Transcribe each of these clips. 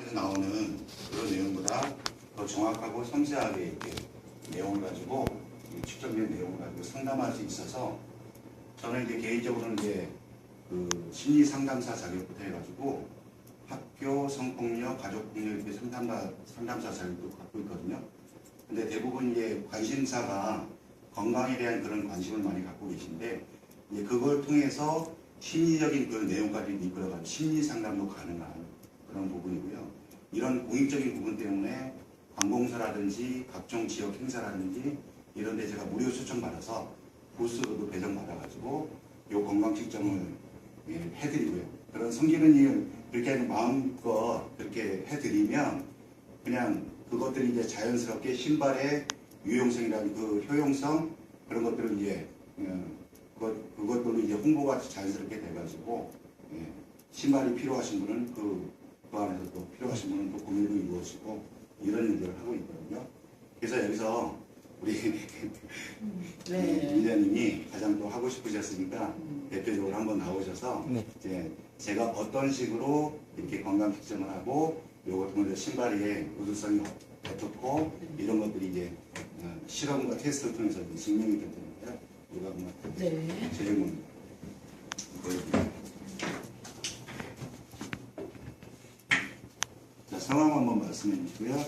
인터넷에 나오는 그런 내용보다 더 정확하고 섬세하게 이렇게 내용을 가지고 측정된 내용을 가지고 상담할 수 있어서 저는 이제 개인적으로는 이제 그 심리 상담사 자격부터 해가지고 학교 성폭력, 가족폭력 이렇게 상담사 자격도 갖고 있거든요. 근데 대부분 이제 관심사가 건강에 대한 그런 관심을 많이 갖고 계신데 이제 그걸 통해서 심리적인 그런 내용까지 이끌어가는 심리 상담도 가능한 그런 부분이고요. 이런 공익적인 부분 때문에 관공서라든지 각종 지역 행사라든지 이런 데 제가 무료 초청받아서 부스로도 배정받아가지고 요 건강 측정을 해드리고요. 그런 성기는 일 그렇게 하는 마음껏 그렇게 해드리면 그냥 그것들이 이제 자연스럽게 신발의 유용성이라는 그 효용성 그런 것들을 이제 그것들로 이제 홍보가 자연스럽게 돼가지고 신발이 필요하신 분은 그 안에서 또 필요하신 분은 또 구매도 이루어지고 이런 일들을 하고 있거든요. 그래서 여기서 우리 위원님이 가장 또 하고 싶으셨으니까 대표적으로 한번 나오셔서 이제 제가 어떤 식으로 이렇게 건강 측정을 하고 요거 통해서 신발의 의존성이 어떻고 이런 것들이 이제 실험과 테스트를 통해서 증명이 됐다는데요. 이거 한번 제목은 보여드릴게요. 자, 성함 한번 말씀해 주시고요.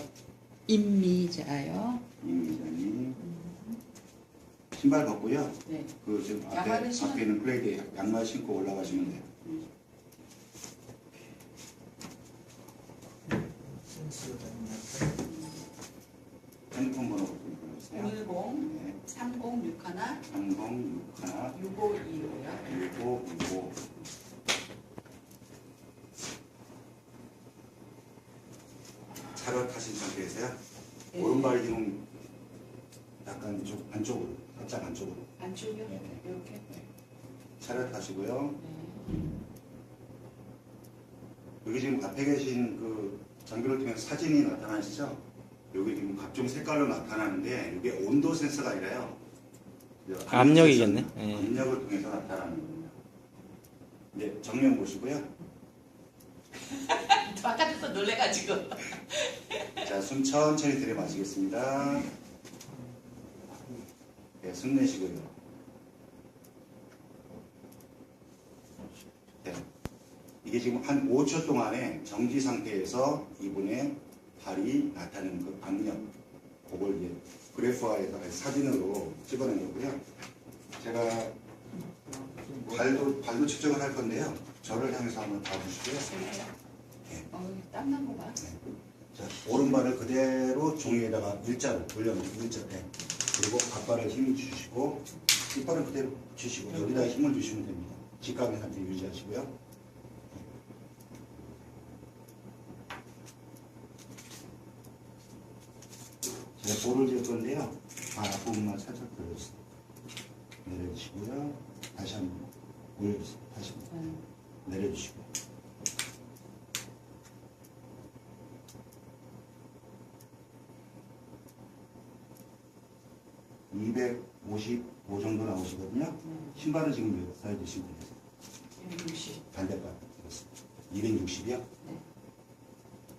임미자요. 임미자님. 신발 벗고요. 네. 그 지금 양말은 앞에 있는 플레이트에 양말 신고 올라가시면 돼요. 핸드폰 번호 좀 보내주세요. 010 3061 3061 6525요. 6525 차를 타신 상태에서요. 네. 오른발이 지금 약간 좀 안쪽으로, 살짝 안쪽으로. 안쪽이요? 네. 이렇게. 차를 타시고요. 네. 여기 지금 앞에 계신 그 장비를 통해서 사진이 나타나시죠? 여기 지금 각종 색깔로 나타나는데 이게 온도 센서가 아니라요. 압력이겠네. 압력을 통해서 나타나는 겁니다. 네, 정면 보시고요. 바깥에서 놀래가지고. 자, 숨 천천히 들이마시겠습니다. 네, 숨 내쉬고요. 네. 이게 지금 한 5초 동안에 정지 상태에서 이분의 발이 나타내는 그 압력, 그걸 이제 그래프화해서 사진으로 찍어낸 거고요. 제가 발도 측정을 할 건데요. 저를 향해서 한번 봐주시고요. 네. 땀난 거 봐. 자, 오른발을 그대로 종이에다가 일자로 올려놓고 일자 네. 그리고 앞발을 힘 주시고 뒷발은 그대로 주시고 여기다 힘을 주시면 됩니다. 직각의 상태 유지하시고요. 제가 볼을 잴 건데요. 발 앞부분만 살짝 들어주세요. 내려주시고요. 다시 한번 올려주세요. 다시 한번 내려주시고. (255) 정도 나오시거든요. 신발은 지금 몇 사이즈 신고 계세요? 260. 반대발 260이요? 네.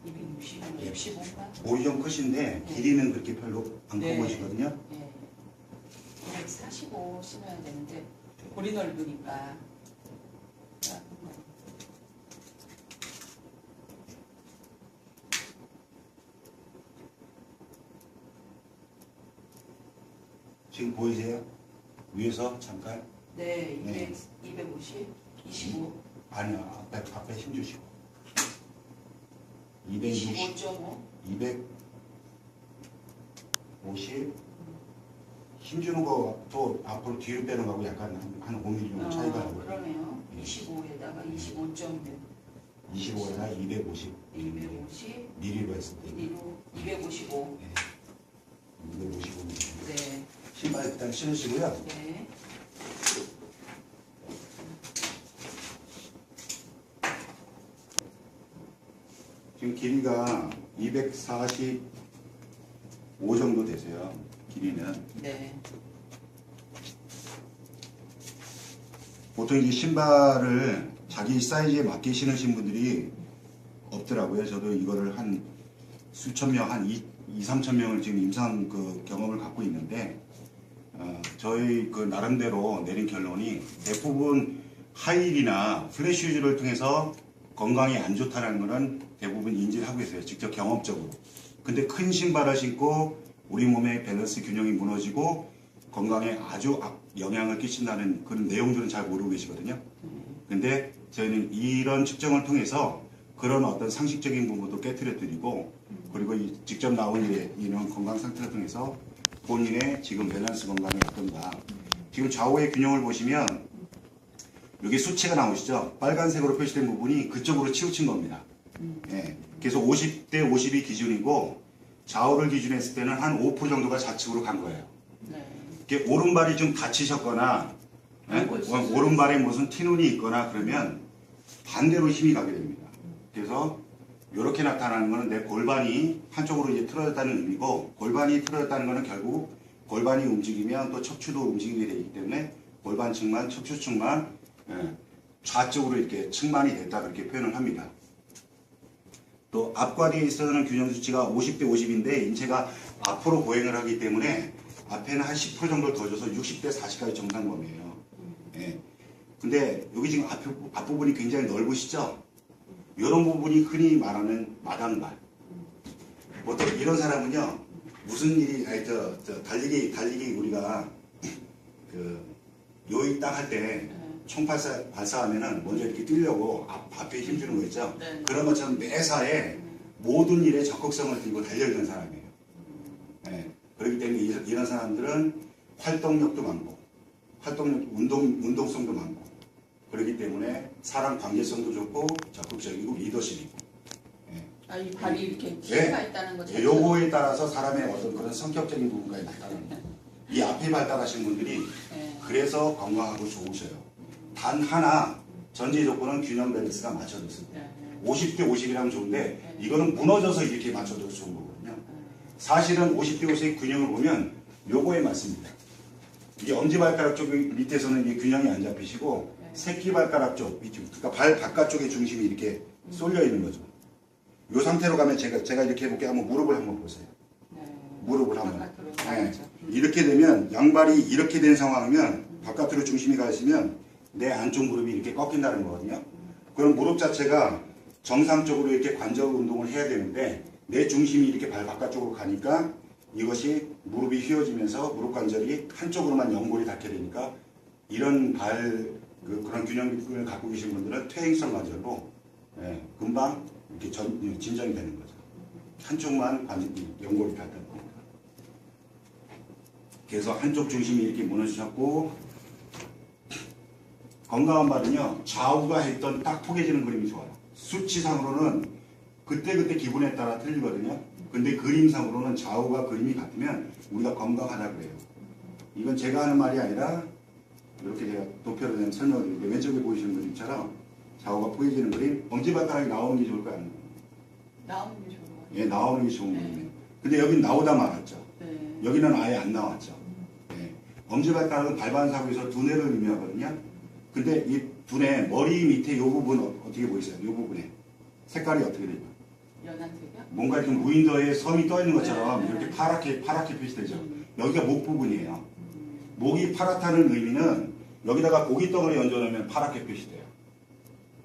260. 65인가? 볼이 좀 크신데 길이는 그렇게 별로 안 커 네. 보이시거든요. 네. 245 신어야 되는데 볼이 넓으니까. 지금 보이세요? 위에서 잠깐 네. 네. 250. 25. 아니요 앞에 힘 주시고 260 25.5. 250 힘주는 거또 앞으로 뒤로 빼는 거하고 약간 한 5mm 정도 차이가 나고요. 그러네요. 25에다가 25.6. 25에다 250 250. mm로 했습니다. 255. 네. 255mm. 네. 신발 일단 신으시고요. 네. 지금 길이가 245 정도 되세요. 길이는. 네. 보통 이제 신발을 자기 사이즈에 맞게 신으신 분들이 없더라고요. 저도 이거를 한 수천 명, 한 2, 3천 명을 지금 임상 그 경험을 갖고 있는데, 저희 그 나름대로 내린 결론이 대부분 하이힐이나 플랫 슈즈를 통해서 건강에 안 좋다는 거는 대부분 인지를 하고 있어요. 직접 경험적으로. 근데 큰 신발을 신고 우리 몸의 밸런스 균형이 무너지고 건강에 아주 영향을 끼친다는 그런 내용들은 잘 모르고 계시거든요. 근데 저희는 이런 측정을 통해서 그런 어떤 상식적인 부분도 깨트려 드리고, 그리고 직접 나온 이런 건강 상태를 통해서 본인의 지금 밸런스 건강이 어떤가. 지금 좌우의 균형을 보시면 여기 수치가 나오시죠? 빨간색으로 표시된 부분이 그쪽으로 치우친 겁니다. 예, 그래서 50대 50이 기준이고 좌우를 기준했을 때는 한 5% 정도가 좌측으로 간 거예요. 네. 이게 오른발이 좀 다치셨거나 오른발에 무슨 티눈이 있거나 그러면 반대로 힘이 가게 됩니다. 그래서 이렇게 나타나는 것은 내 골반이 한쪽으로 이제 틀어졌다는 의미고, 골반이 틀어졌다는 것은 결국 골반이 움직이면 또 척추도 움직이게 되기 때문에 골반 측만, 척추 측만 좌쪽으로 이렇게 측만이 됐다, 그렇게 표현을 합니다. 또 앞과 뒤에 있어서는 균형 수치가 50대 50인데 인체가 앞으로 보행을 하기 때문에 앞에는 한 10% 정도를 더 줘서 60대 40까지 정상범위예요. 예. 근데 여기 지금 앞부분이 굉장히 넓으시죠? 이런 부분이 흔히 말하는 마당발. 보통 이런 사람은요, 무슨 일이, 달리기 우리가 요익 딱 할 때 총 발사하면은 먼저 이렇게 뛰려고 앞에 힘주는 거 있죠? 네. 그런 것처럼 매사에 모든 일에 적극성을 들고 달려있는 사람이에요. 네. 그렇기 때문에 이런 사람들은 활동력도 많고, 운동성도 많고, 그렇기 때문에 사람 관계성도 좋고, 적극적이고, 리더십이고. 네. 이 발이 이렇게 기회가 있다는 거 자체가 요거에 따라서 사람의 어떤 그런 성격적인 부분까지 나타납니다. 이 앞에 발달하신 분들이 그래서 건강하고 좋으셔요. 단 하나 전제 조건은 균형 밸런스가 맞춰졌습니다. 50대 50이라면 좋은데 이거는 무너져서 이렇게 맞춰져서 좋은 거거든요. 사실은 50대 50의 균형을 보면 요거에 맞습니다. 이게 엄지발가락 쪽 밑에서는 이게 균형이 안 잡히시고 새끼발가락 쪽 밑쪽, 그러니까 발 바깥쪽에 중심이 이렇게 쏠려 있는 거죠. 이 상태로 가면 제가 이렇게 해볼게요. 한번 무릎을 한번 보세요. 무릎을 한번. 네. 이렇게 되면 양발이 이렇게 된 상황이면 바깥으로 중심이 가 있으면 내 안쪽 무릎이 이렇게 꺾인다는 거거든요. 그럼 무릎 자체가 정상적으로 이렇게 관절 운동을 해야 되는데 내 중심이 이렇게 발 바깥쪽으로 가니까 이것이 무릎이 휘어지면서 무릎 관절이 한쪽으로만 연골이 닿게 되니까 이런 그런 균형을 갖고 계신 분들은 퇴행성 관절로 금방 이렇게 진정이 되는 거죠. 한쪽만 연골이 닿다 보니까. 그래서 한쪽 중심이 이렇게 무너지셨고, 건강한 발은요, 좌우가 했던 딱 포개지는 그림이 좋아요. 수치상으로는 그때그때 기분에 따라 틀리거든요. 근데 그림상으로는 좌우가 그림이 같으면 우리가 건강하다 그래요. 이건 제가 하는 말이 아니라 이렇게 제가 도표로 된 설명을 드리는데, 왼쪽에 보이시는 그림처럼 좌우가 포개지는 그림, 엄지발가락이 나오는 게 좋을까요? 나오는 게 좋은 거예요. 예, 나오는 게 좋은 거예요. 근데 여긴 나오다 말았죠. 여기는 아예 안 나왔죠. 예. 엄지발가락은 발반사고에서 두뇌를 의미하거든요. 근데 이 두뇌 머리 밑에 이 부분 어떻게 보이세요? 이 부분에 색깔이 어떻게 되죠? 연한색이요? 뭔가 이렇게 무인도에 섬이 떠 있는 것처럼 이렇게 파랗게 표시되죠. 여기가 목 부분이에요. 목이 파랗다는 의미는 여기다가 고기 덩어리 얹어놓으면 파랗게 표시돼요.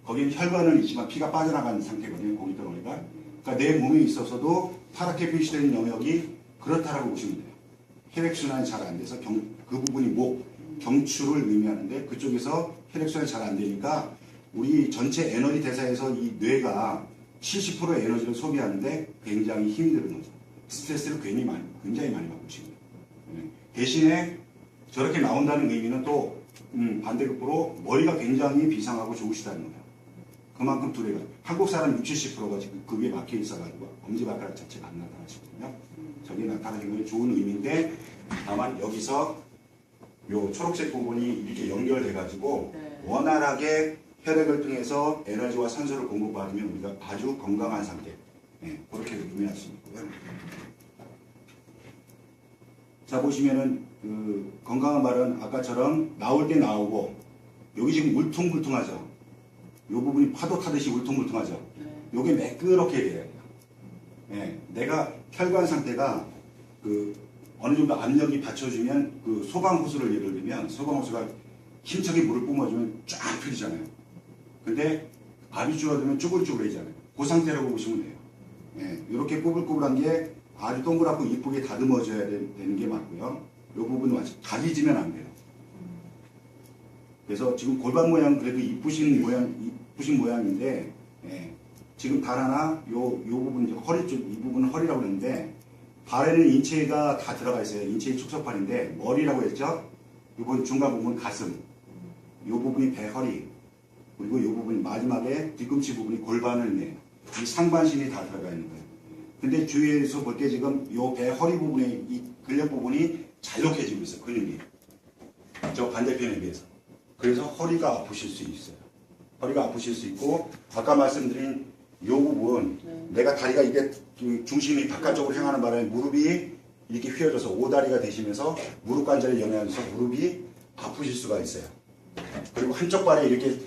거기는 혈관은 있지만 피가 빠져나가는 상태거든요. 고기 덩어리가. 그러니까 내 몸에 있어서도 파랗게 표시되는 영역이 그렇다라고 보시면 돼요. 혈액순환이 잘 안 돼서 그 부분이 목, 경추를 의미하는데 그쪽에서 혈액순환이 잘 안 되니까 우리 전체 에너지 대사에서 이 뇌가 70%의 에너지를 소비하는데 굉장히 힘이 드는 거죠. 스트레스를 굉장히 많이 받고 있습니다. 대신에 저렇게 나온다는 의미는 또 반대급부로 머리가 굉장히 비상하고 좋으시다는 거예요. 그만큼 두뇌가 한국 사람 60~70%가 지금 그 위에 막혀 있어가지고 엄지발가락 자체가 안 나타나시거든요. 저게 나타나는 건 좋은 의미인데 다만 여기서 요 초록색 부분이 이렇게 연결돼가지고 원활하게 혈액을 통해서 에너지와 산소를 공급받으면 우리가 아주 건강한 상태, 그렇게 의미할 수 있고요. 자, 보시면은 그 건강한 발은 아까처럼 나올 때 나오고 여기 지금 울퉁불퉁하죠. 이 부분이 파도 타듯이 울퉁불퉁하죠. 요게 매끄럽게 돼야 돼요. 예, 내가 혈관 상태가 그 어느 정도 압력이 받쳐주면 그 소방 호스를 예를 들면 소방 호스가 힘차게 물을 뿜어주면 쫙 풀리잖아요. 근데 압이 줄어들면 쭈글쭈글해지잖아요. 그 상태라고 보시면 돼요. 예, 이렇게 꼬불꼬불한 게 아주 동그랗고 이쁘게 다듬어져야 되는 게 맞고요. 이 부분은 가리지면 안 돼요. 그래서 지금 골반 모양 그래도 이쁘신 모양인데, 예, 지금 발 하나, 요 부분, 허리 쪽, 이 부분은 허리라고 그러는데, 발에는 인체가 다 들어가 있어요. 인체의 축소판인데, 머리라고 했죠? 이 부분 중간 부분 가슴, 이 부분이 배, 허리, 그리고 이 부분이 마지막에 뒤꿈치 부분이 골반을 내요. 이 상반신이 다 들어가 있는 거예요. 근데 주위에서 볼 때 지금 이 배, 허리 부분에 이 근력 부분이 잘록해지고 있어요. 근육이. 저 반대편에 비해서. 그래서 허리가 아프실 수 있어요. 허리가 아프실 수 있고, 아까 말씀드린 이 부분, 내가 다리가 이게 중심이 바깥쪽으로 향하는 바람에 무릎이 이렇게 휘어져서 오다리가 되시면서 무릎 관절에 영향해서 무릎이 아프실 수가 있어요. 그리고 한쪽 발에 이렇게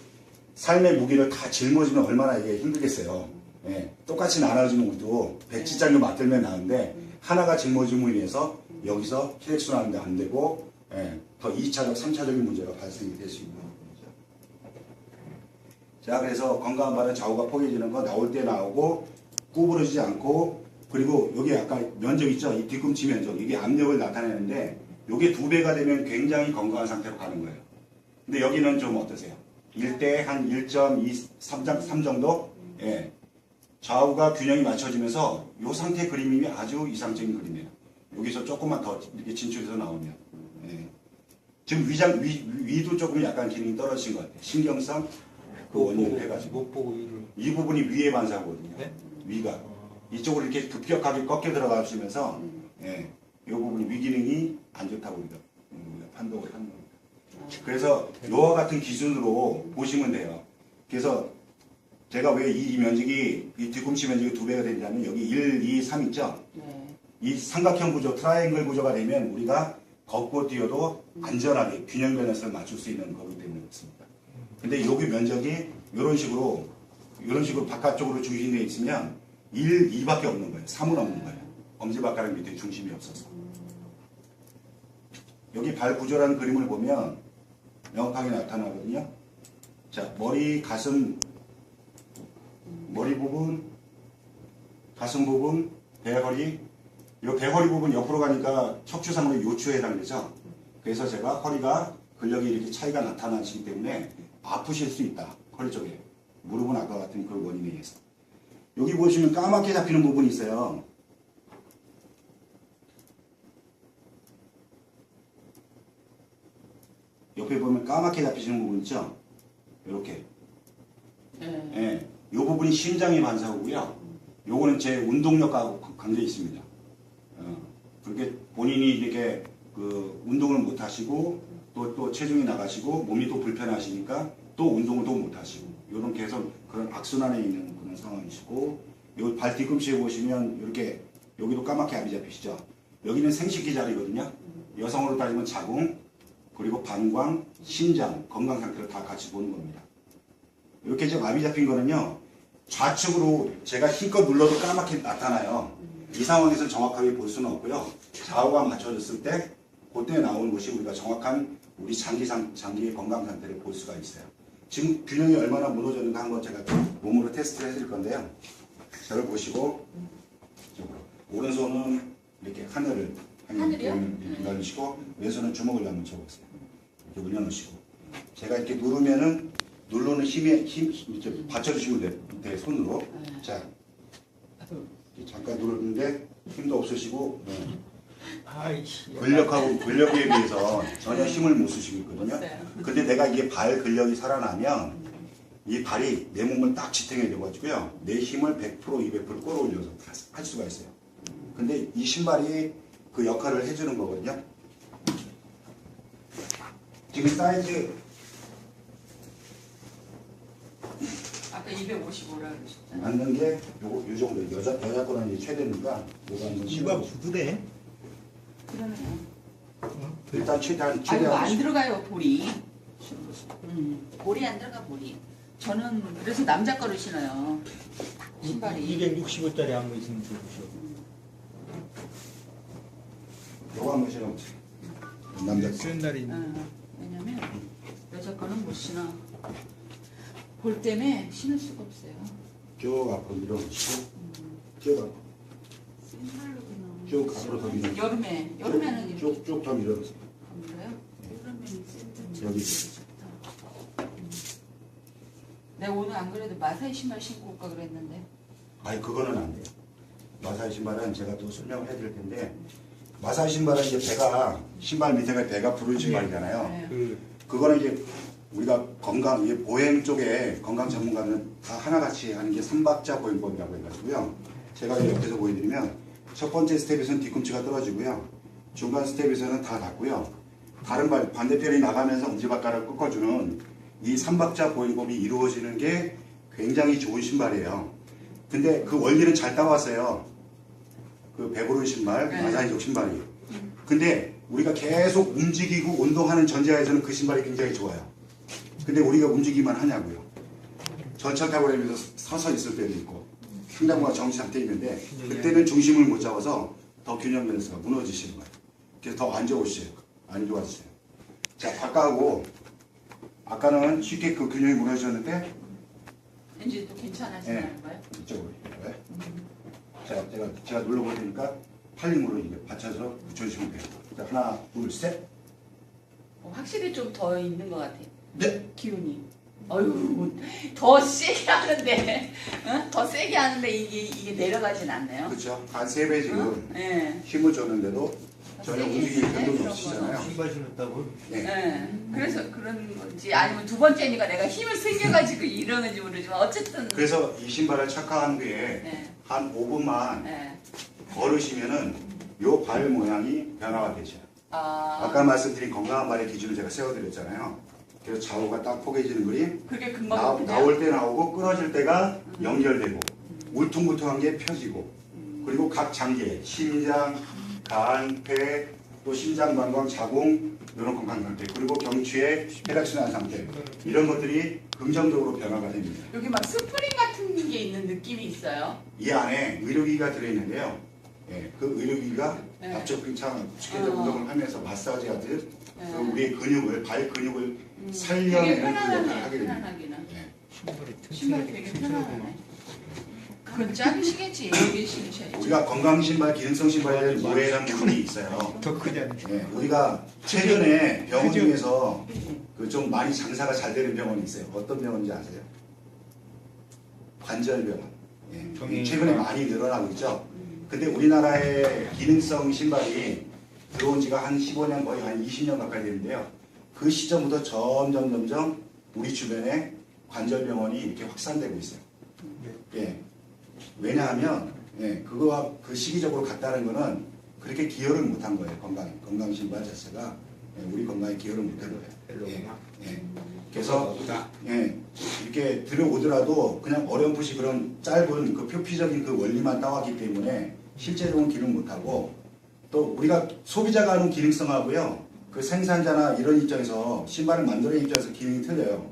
삶의 무게를 다 짊어지면 얼마나 이게 힘들겠어요. 예, 똑같이 나눠지면 우리도 백지장도 맞들면 나는데 하나가 짊어짐으로 인해서 여기서 혈액순환도 안 되고, 예, 더 2차적, 3차적인 문제가 발생이 될 수 있는 거죠. 자, 그래서 건강한 발은 좌우가 포개지는 거 나올 때 나오고 구부러지지 않고, 그리고 여기 아까 면적 있죠? 이 뒤꿈치 면적, 이게 압력을 나타내는데 이게 2배가 되면 굉장히 건강한 상태로 가는 거예요. 근데 여기는 좀 어떠세요? 1대 한 1.2, 3 정도? 예. 좌우가 균형이 맞춰지면서 이 상태 그림이 아주 이상적인 그림이에요. 여기서 조금만 더 이렇게 진출해서 나오면. 예. 지금 위도 조금 약간 기능이 떨어진 것 같아요. 신경성 그 원인을 해가지고. 못 보고 위를. 이 부분이 위에 반사거든요. 네? 위가. 이쪽으로 이렇게 급격하게 꺾여 들어가시면서, 예. 이 부분이 위 기능이 안 좋다고 우리가 판독을 하는 겁니다. 그래서 이와 같은 기준으로 보시면 돼요. 그래서 제가 왜 이 면적이, 이 뒤꿈치 면적이 2배가 되냐면 여기 1, 2, 3 있죠? 네. 이 삼각형 구조, 트라이앵글 구조가 되면 우리가 걷고 뛰어도 안전하게 균형 밸런스를 맞출 수 있는 거기 때문에 그렇습니다. 근데 여기 면적이 이런 식으로 바깥쪽으로 중심되어 있으면 1, 2밖에 없는 거예요. 3은 없는 거예요. 엄지발가락 밑에 중심이 없어서. 여기 발 구조라는 그림을 보면 명확하게 나타나거든요. 자, 머리, 가슴, 머리 부분, 가슴 부분, 배허리. 이 배허리 부분 옆으로 가니까 척추상으로 요추에 해당되죠. 그래서 제가 허리가 근력이 이렇게 차이가 나타나시기 때문에 아프실 수 있다. 허리 쪽에. 무릎은 아까 같은 그 원인에 의해서. 여기 보시면 까맣게 잡히는 부분이 있어요. 옆에 보면 까맣게 잡히시는 부분 있죠? 이렇게. 네. 예. 이 부분이 심장의 반사고요. 요거는 제 운동력과 관계 있습니다. 그렇게 본인이 이렇게 그 운동을 못 하시고 또 체중이 나가시고 몸이 또 불편하시니까 또 운동을 또 못 하시고 요런 계속 그런 악순환에 있는 그런 상황이시고, 요 발 뒤꿈치에 보시면 이렇게 여기도 까맣게 압이 잡히시죠? 여기는 생식기 자리거든요. 여성으로 따지면 자궁, 그리고 방광, 심장, 건강 상태를 다 같이 보는 겁니다. 이렇게 지금 압이 잡힌 거는요, 좌측으로 제가 힘껏 눌러도 까맣게 나타나요. 이 상황에서 정확하게 볼 수는 없고요. 좌우가 맞춰졌을 때 그때 나오는 것이 우리가 정확한 우리 장기의 건강 상태를 볼 수가 있어요. 지금 균형이 얼마나 무너졌는가 한번 제가 몸으로 테스트를 해드릴 건데요. 저를 보시고 오른손은 이렇게 하늘을 올려놓으시고 왼손은 주먹을 한번 쳐보세요. 이렇게 올려놓으시고 제가 이렇게 누르면은 누르는 힘 이렇게 받쳐주시면 돼요. 손으로. 자, 잠깐 누르는데 힘도 없으시고 근력에 비해서 전혀 힘을 못 쓰시고 있거든요. 근데 내가 이게 발 근력이 살아나면 이 발이 내 몸을 딱 지탱해 줘가지고요, 내 힘을 100% 200% 끌어올려서 할 수가 있어요. 근데 이 신발이 그 역할을 해주는 거거든요. 지금 사이즈 아까 255라 그러셨잖아요. 맞는 게 요 정도. 여자 거는 이제 최대니까 요거 한번 이가 부드래. 그러네요. 일단 최대한 안 하시고. 들어가요, 볼이. 볼이 안 들어가, 볼이. 저는 그래서 남자 거를 신어요. 신발이. 265짜리 한 거 있으면 좋으셔. 요거 한번 신어보세요. 남자 거. 쓴 날이 왜냐면 여자 거는 못 신어. 볼 때문에 신을 수가 없어요. 쭉 앞으로 밀어보시고 쭉 앞으로 신발로 그냥. 쭉 앞으로 더 밀어보세요. 여름에는 이렇게 쭉쭉 더 밀어보세요. 안 그래요? 여름에는 센터. 여기. 내가 오늘 안 그래도 마사이 신발 신고 올까 그랬는데. 아니 그거는 안 돼요. 마사이 신발은 제가 또 설명을 해드릴 텐데 마사이 신발은 이제 배가 신발 밑에가 배가 부른 신발이잖아요. 네. 그거는 이제 우리가 건강 이게 보행 쪽에 건강 전문가는 다 하나같이 하는 게 삼박자 보행법이라고 해가지고요. 제가 옆에서 보여드리면 첫 번째 스텝에서는 뒤꿈치가 떨어지고요. 중간 스텝에서는 다 닿고요. 다른 발 반대편이 나가면서 엄지발가락을 꺾어주는 이 삼박자 보행법이 이루어지는 게 굉장히 좋은 신발이에요. 근데 그 원리는 잘 따왔어요. 그 배부른 신발, 네. 마사이족 신발이. 근데 우리가 계속 움직이고 운동하는 전제하에서는 그 신발이 굉장히 좋아요. 근데 우리가 움직이기만 하냐고요. 전철 타고 다니면서 서서 있을 때도 있고 횡단보가 정시 상태에 있는데 그때는 중심을 못 잡아서 더 균형 밸런스가 무너지시는 거예요. 그래서 더 안 좋으세요. 안 좋아지세요. 자, 바꿔하고 아까는 쉽게 그 균형이 무너졌는데 이제 또 괜찮아지는 거예요? 이쪽으로. 네. 자, 제가 눌러볼 테니까 팔림으로 이제 받쳐서 붙여주시면 돼요. 자, 하나, 둘, 셋. 확실히 좀 더 있는 것 같아요. 네. 기운이. 어휴, 더 세게 하는데, 어? 더 세게 하는데 이게 내려가진 않네요. 그렇죠. 한 3배 지금 네. 힘을 줬는데도 전혀 세게 움직이는 했는데 변동이 그런 없으시잖아요. 신발 신었다고? 네. 네. 그래서 그런 건지 아니면 두 번째니까 내가 힘을 생겨가지고 이러는지 모르지만 어쨌든. 그래서 이 신발을 착화한 후에 네. 한 5분만 네. 걸으시면은 요 발 모양이 변화가 되죠. 아까 말씀드린 건강한 발의 기준을 제가 세워드렸잖아요. 그래서 좌우가 딱 포개지는 그림, 그게 금방 나올 때 나오고 끊어질 때가 연결되고 울퉁불퉁한 게 펴지고 그리고 각 장기, 심장, 간, 폐, 또 심장 관광, 자궁 이런 건강 상태 그리고 경추의 혈액순환 상태 이런 것들이 긍정적으로 변화가 됩니다. 여기 막 스프링 같은 게 있는 느낌이 있어요. 이 안에 의료기가 들어있는데요. 예, 그 의료기가 네. 앞쪽 근창 축계적 운동을 하면서 마사지 하듯 네. 그 우리의 근육을 발 근육을 되게 살려내는 그 편안하네. 역할을 하게 됩니다. 편안하기는. 예. 신발이 신발이 되게 편안하네. 그건 작으시겠지. 여기 신으셔야지. 우리가 건강 신발, 기능성 신발에 대한 오해라는 부분이 있어요. 더 크지 않나? 예, 우리가 최근에 병원 그죠? 중에서 그치? 그 좀 많이 장사가 잘 되는 병원이 있어요. 어떤 병원인지 아세요? 관절병원. 예, 정형외과. 최근에 많이 늘어나고 있죠. 근데 우리나라의 기능성 신발이 들어온 지가 한 15년 거의 한 20년 가까이 되는데요. 그 시점부터 점점 우리 주변에 관절병원이 이렇게 확산되고 있어요. 예. 왜냐하면 예, 그거와 그 시기적으로 같다는 거는 그렇게 기여를 못한 거예요. 건강 신발 자체가 예, 우리 건강에 기여를 못한 거예요. 예, 예. 그래서 예, 이렇게 들어오더라도 그냥 어렴풋이 그런 짧은 그 표피적인 그 원리만 따왔기 때문에 실제로는 기능 못하고 또 우리가 소비자가 하는 기능성하고요 그 생산자나 이런 입장에서 신발을 만드는 입장에서 기능이 틀려요.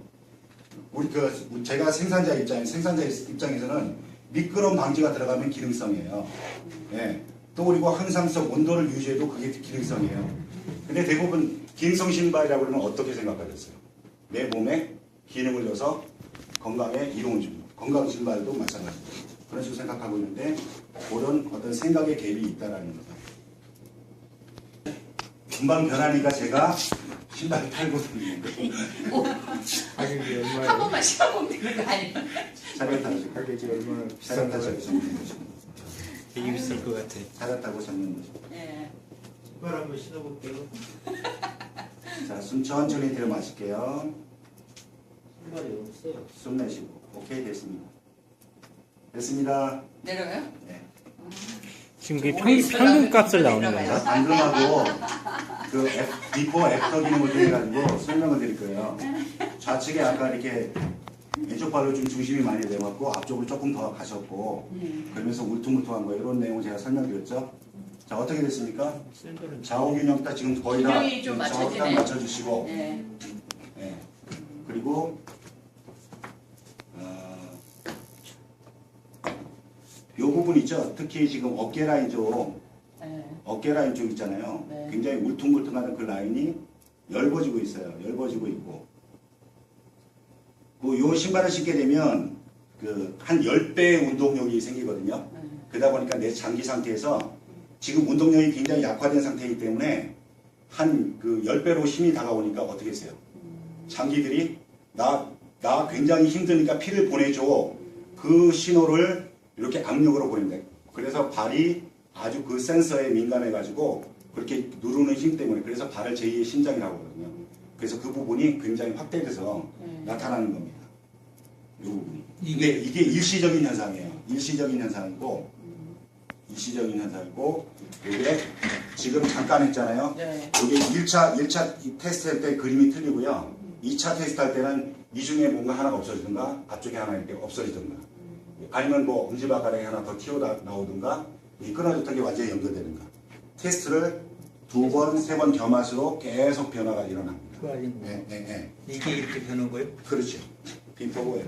우리 그 제가 생산자 입장에서는 미끄럼 방지가 들어가면 기능성이에요. 예. 또 그리고 항상성 온도를 유지해도 그게 기능성이에요. 근데 대부분 기능성 신발이라고 그러면 어떻게 생각하셨어요? 내 몸에 기능을 넣어서 건강에 이로운 신발. 건강 신발도 마찬가지입니다. 그런 식으로 생각하고 있는데 그런 어떤 생각의 갭이 있다라는 거죠. 금방 변하니까 제가 신발을 팔고 다니는 거예요. 가격이 한 얼마나? 번만 시켜보면 되는 거 아니에요? 차렷하죠. 가격이 얼마나 비싼 차렷하죠. 거야? 되게 비쌀 것 같아. 차렷하고 잡는 거죠. 예. 신발 한번 신어볼게요. 자, 숨 천천히 들여 마실게요. 신발이 없어요. 숨 내쉬고. 오케이, 됐습니다. 됐습니다. 내려가요? 네. 지금 그게 평균 값을 나오는 건가? 방금하고 그 비포 애프터 기능을 통해 가지고 설명을 드릴 거예요. 좌측에 아까 이렇게 왼쪽 발로 좀 중심이 많이 내갖고 앞쪽으로 조금 더 가셨고 그러면서 울퉁불퉁한 거 이런 내용을 제가 설명드렸죠. 자, 어떻게 됐습니까? 샌들은 좌우 균형 딱 지금 거의 다 균형이 좀 좌우 딱 맞춰지네. 맞춰주시고 예. 예. 그리고 부분 있죠. 특히 지금 어깨 라인 쪽, 네. 어깨 라인 쪽 있잖아요. 네. 굉장히 울퉁불퉁하던 그 라인이 얇아지고 있어요. 얇아지고 있고. 요 신발을 신게 되면 한 10배의 운동력이 생기거든요. 네. 그러다 보니까 내 장기 상태에서 지금 운동력이 굉장히 약화된 상태이기 때문에 한 10배로 힘이 다가오니까 어떻게 했어요? 장기들이 나 굉장히 힘드니까 피를 보내줘. 그 신호를 이렇게 압력으로 보냅니다. 그래서 발이 아주 그 센서에 민감해가지고 그렇게 누르는 힘 때문에 그래서 발을 제2의 심장이라고 하거든요. 그래서 그 부분이 굉장히 확대돼서 나타나는 겁니다. 이 부분이. 근데 이게 일시적인 현상이에요. 일시적인 현상이고 이게 지금 잠깐 했잖아요. 네. 이게 1차 테스트 할 때 그림이 틀리고요. 2차 테스트 할 때는 이 중에 뭔가 하나가 없어지든가 앞쪽에 하나 이렇게 없어지든가 아니면 뭐 엄지발가락이 하나 더 튀어나오든가 이 끊어졌던 게 완전히 연결되든가 테스트를 2번, 3번 겸할수록 계속 변화가 일어납니다. 그 아닌 거. 네. 이게 이렇게 되는 거예요? 그렇죠. 비포고예요.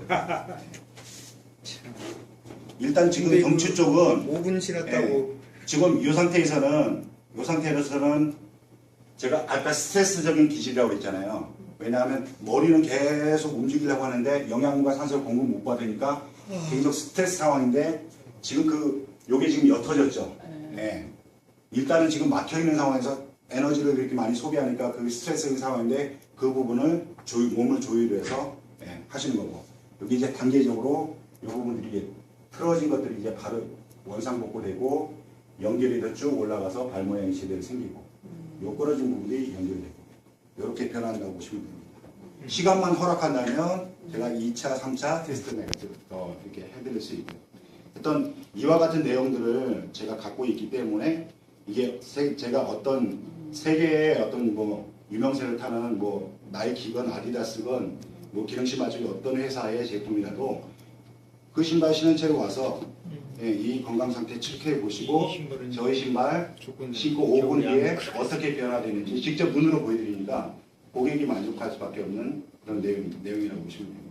일단 지금 경추 쪽은 5분 지났다고 지금 이 상태에서는 제가 아까 스트레스적인 기질이라고 했잖아요. 왜냐하면 머리는 계속 움직이려고 하는데 영양분과 산소를 공급 못 받으니까 계속 스트레스 상황인데 지금 요게 지금 옅어졌죠. 예. 일단은 지금 막혀 있는 상황에서 에너지를 이렇게 많이 소비하니까 그 스트레스적인 상황인데 그 부분을 몸을 조율해서 하시는 거고 여기 이제 단계적으로 이 부분들이 이제 틀어진 것들이 이제 바로 원상복구되고 연결이 더 쭉 올라가서 발 모양이 제대로 생기고 요 끊어진 부분이 연결되고 이렇게 변한다고 보시면 됩니다. 시간만 허락한다면 제가 2차, 3차 테스트 내가 더 이렇게 해드릴 수 있고요. 어떤 이와 같은 내용들을 제가 갖고 있기 때문에 이게 제가 어떤 세계의 어떤 뭐 유명세를 타는 뭐 나이키건 아디다스건 뭐 기능신 맞추기 어떤 회사의 제품이라도 그 신발 신은 채로 와서 이 건강 상태 체크해 보시고 저희 신발 신고 5분 뒤에 어떻게 변화되는지 직접 눈으로 보여드리니까 고객이 만족할 수밖에 없는 그런 내용이라고 보시면 됩니다.